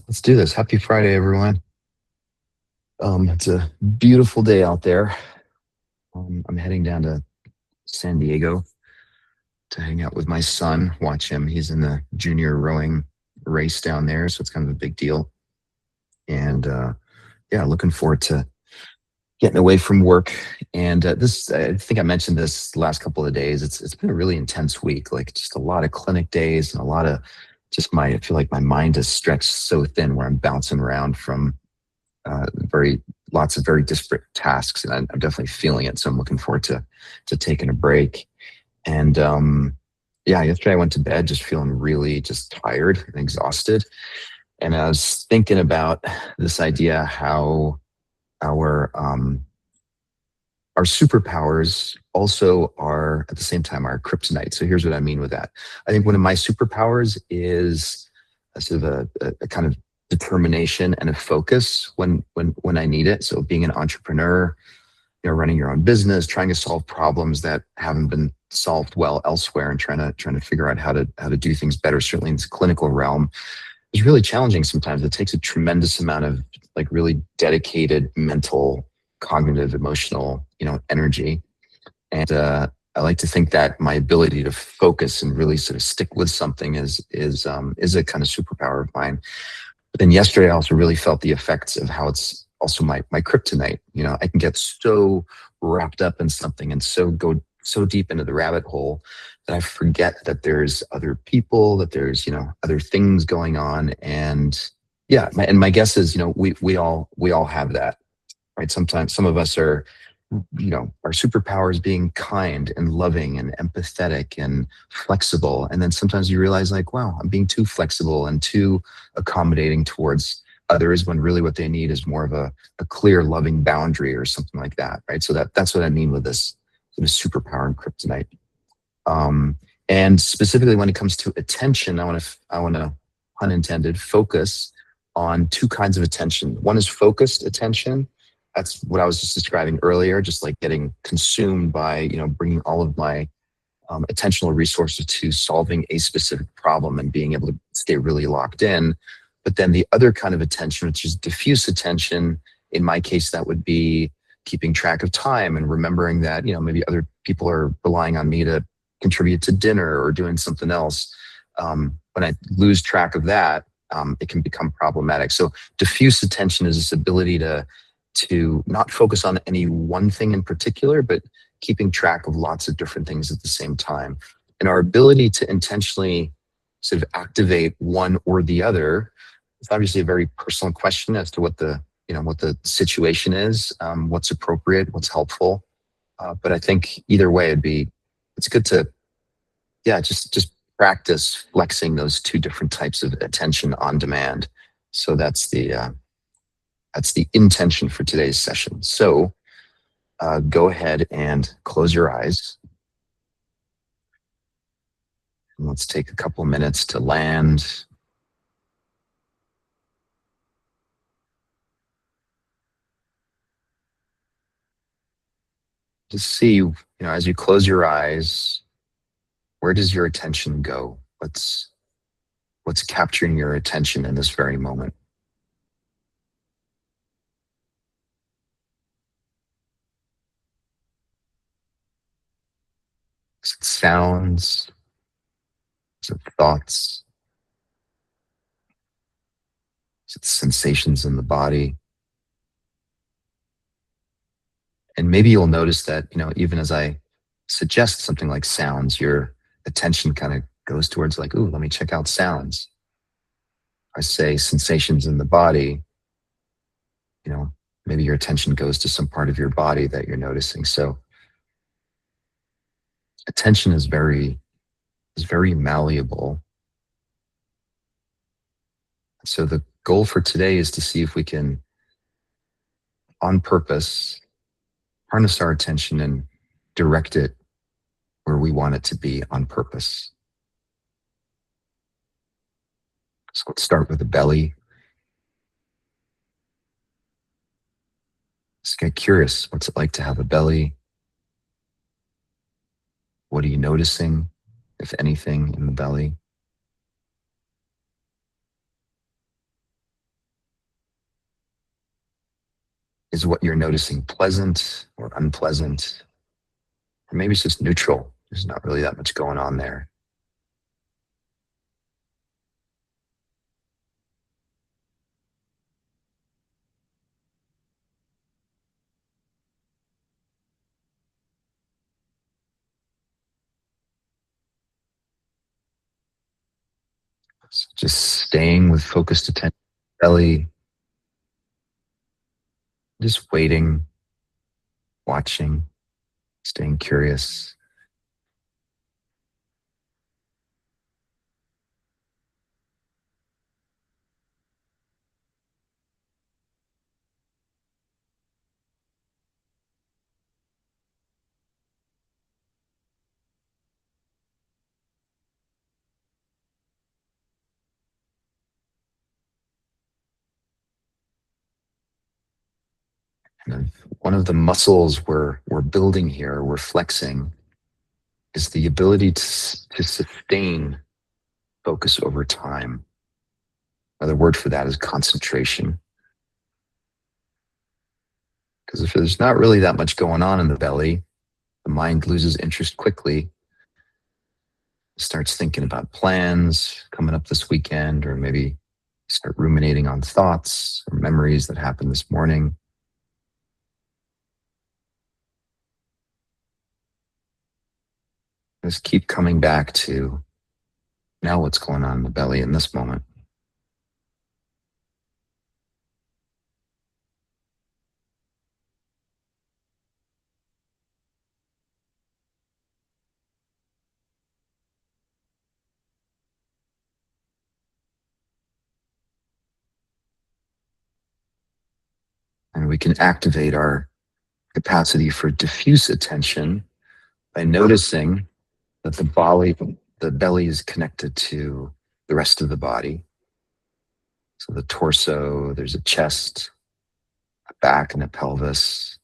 Let's do this. Happy Friday, everyone. It's a beautiful day out there. I'm heading down to San Diego to hang out with my son, watch him. He's in the junior rowing race down there, so it's kind of a big deal. And yeah, looking forward to getting away from work. And I think I mentioned this the last couple of days. It's been a really intense week, like just a lot of clinic days and a lot of just I feel like my mind is stretched so thin where I'm bouncing around from very lots of very disparate tasks, and I'm definitely feeling it. So I'm looking forward to taking a break. And yeah, yesterday I went to bed just feeling really just tired and exhausted. And I was thinking about this idea how our um, our superpowers also are at the same time our kryptonite. So here's what I mean with that. I think one of my superpowers is a sort of a kind of determination and a focus when I need it. So being an entrepreneur, running your own business, trying to solve problems that haven't been solved well elsewhere, and trying to figure out how to do things better. Certainly in this clinical realm, is really challenging sometimes. It takes a tremendous amount of like really dedicated mental, cognitive, emotional, energy. And I like to think that my ability to focus and really sort of stick with something is a kind of superpower of mine. But then yesterday, I also really felt the effects of how it's also my kryptonite. I can get so wrapped up in something and go so deep into the rabbit hole that I forget that there's other people, that there's other things going on. And yeah, my guess is we all have that, right? Sometimes some of us are, our superpower is being kind and loving and empathetic and flexible. And then sometimes you realize, like, wow, I'm being too flexible and too accommodating towards others, when really what they need is more of a clear, loving boundary or something like that, right? So that's what I mean with this sort of superpower and kryptonite. Um, and specifically when it comes to attention, I want to, pun intended, focus on two kinds of attention. One is focused attention. That's what I was just describing earlier, just like getting consumed by, bringing all of my attentional resources to solving a specific problem and being able to stay really locked in. But then the other kind of attention, which is diffuse attention, in my case, that would be keeping track of time and remembering that, maybe other people are relying on me to contribute to dinner or doing something else. When I lose track of that, it can become problematic. So diffuse attention is this ability to not focus on any one thing in particular, but keeping track of lots of different things at the same time. And our ability to intentionally sort of activate one or the other, it's obviously a very personal question as to what the situation is, what's appropriate, what's helpful. But I think either way, it's good to, yeah, just practice flexing those two different types of attention on demand. So that's the intention for today's session. So go ahead and close your eyes. And let's take a couple minutes to land. Just see, as you close your eyes, where does your attention go? What's capturing your attention in this very moment? Is it sounds? Is it thoughts? Is it sensations in the body? And maybe you'll notice that, even as I suggest something like sounds, your attention kind of goes towards like, ooh, let me check out sounds. I say sensations in the body, maybe your attention goes to some part of your body that you're noticing. So attention is very malleable. So the goal for today is to see if we can, on purpose, harness our attention and direct it where we want it to be on purpose. So let's start with the belly. Just get curious. What's it like to have a belly? What are you noticing, if anything, in the belly? Is what you're noticing pleasant or unpleasant? Or maybe it's just neutral. There's not really that much going on there. So just staying with focused attention, belly, just waiting, watching, staying curious. And one of the muscles we're building here, we're flexing, is the ability to sustain focus over time. Another word for that is concentration. Because if there's not really that much going on in the belly, the mind loses interest quickly, starts thinking about plans coming up this weekend, or maybe start ruminating on thoughts or memories that happened this morning. Just keep coming back to now what's going on in the belly in this moment. And we can activate our capacity for diffuse attention by noticing that the belly is connected to the rest of the body. So the torso, there's a chest, a back, and a pelvis,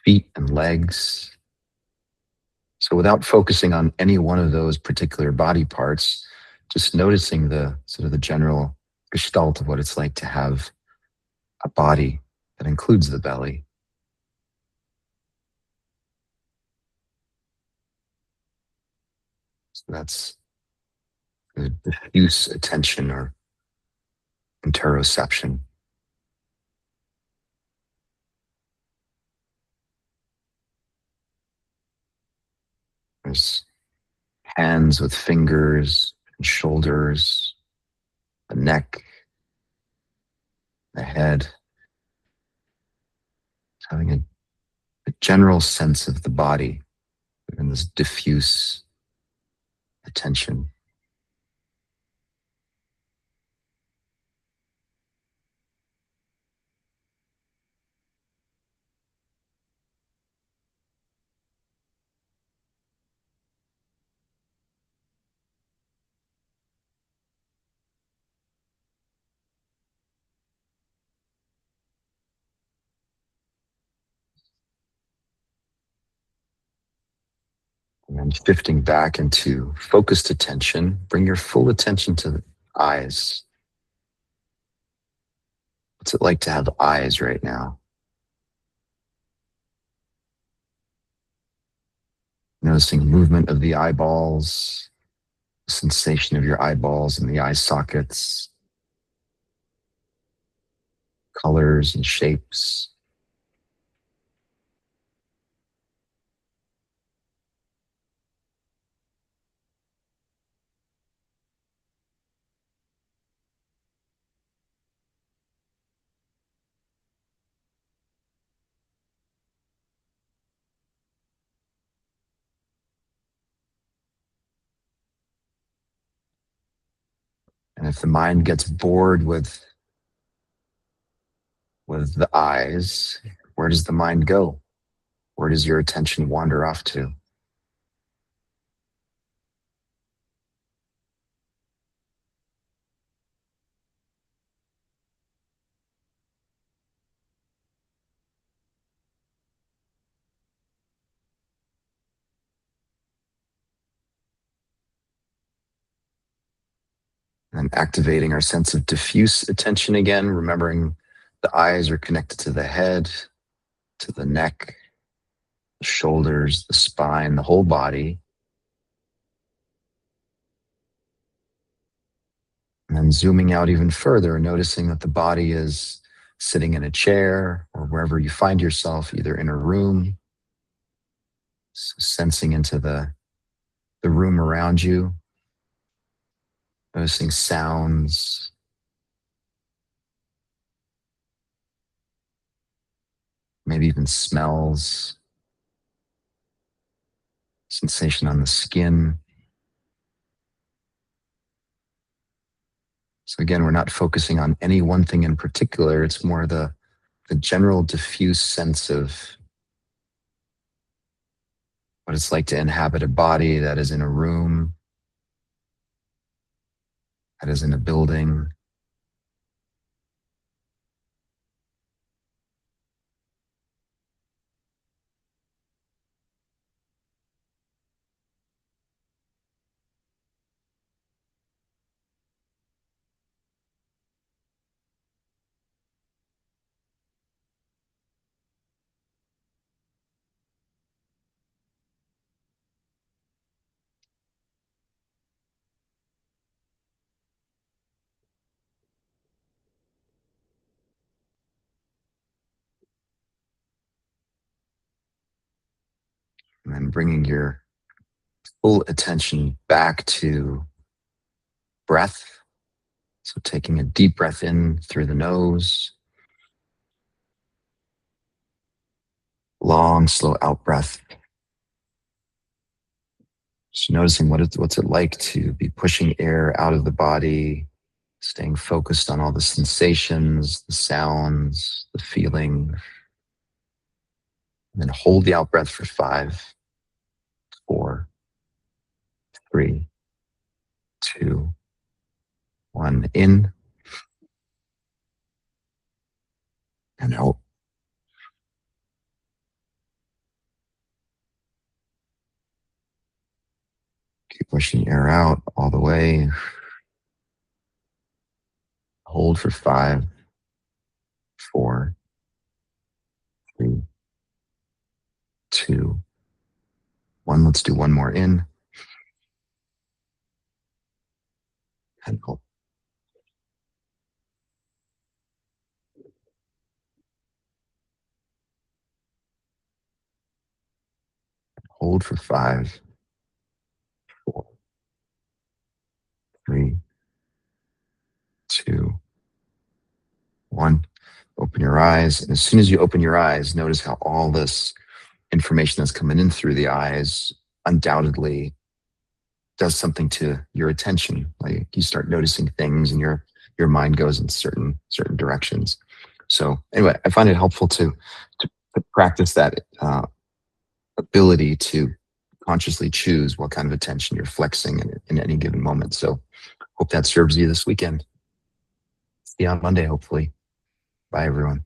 feet and legs. So without focusing on any one of those particular body parts, just noticing the sort of the general gestalt of what it's like to have a body that includes the belly. So that's the diffuse attention or interoception. There's hands with fingers and shoulders, the neck, the head, having a general sense of the body in this diffuse attention. And then shifting back into focused attention, bring your full attention to the eyes. What's it like to have eyes right now? Noticing movement of the eyeballs, sensation of your eyeballs and the eye sockets, colors and shapes. And if the mind gets bored with the eyes, where does the mind go? Where does your attention wander off to? And activating our sense of diffuse attention again, remembering The eyes are connected to the head, to the neck, the shoulders, the spine, the whole body. And then zooming out even further and noticing that the body is sitting in a chair or wherever you find yourself, either in a room, sensing into the room around you, noticing sounds, maybe even smells, sensation on the skin. So again, we're not focusing on any one thing in particular. It's more the general diffuse sense of what it's like to inhabit a body that is in a room, that is in a building. And then bringing your full attention back to breath. So taking a deep breath in through the nose, long, slow out breath. Just noticing what's it like to be pushing air out of the body, staying focused on all the sensations, the sounds, the feeling. And then hold the out breath for 5, 4, 3, 2, 1. In and out. Keep pushing air out all the way. Hold for 5, 4, 3, 2, 1. Let's do one more in and hold. Hold for 5, 4, 3, 2, 1. Open your eyes. And as soon as you open your eyes, notice how all this information that's coming in through the eyes undoubtedly does something to your attention. Like you start noticing things and your mind goes in certain directions. So anyway, I find it helpful to practice that ability to consciously choose what kind of attention you're flexing in any given moment. So hope that serves you this weekend. See you on Monday, hopefully. Bye, everyone.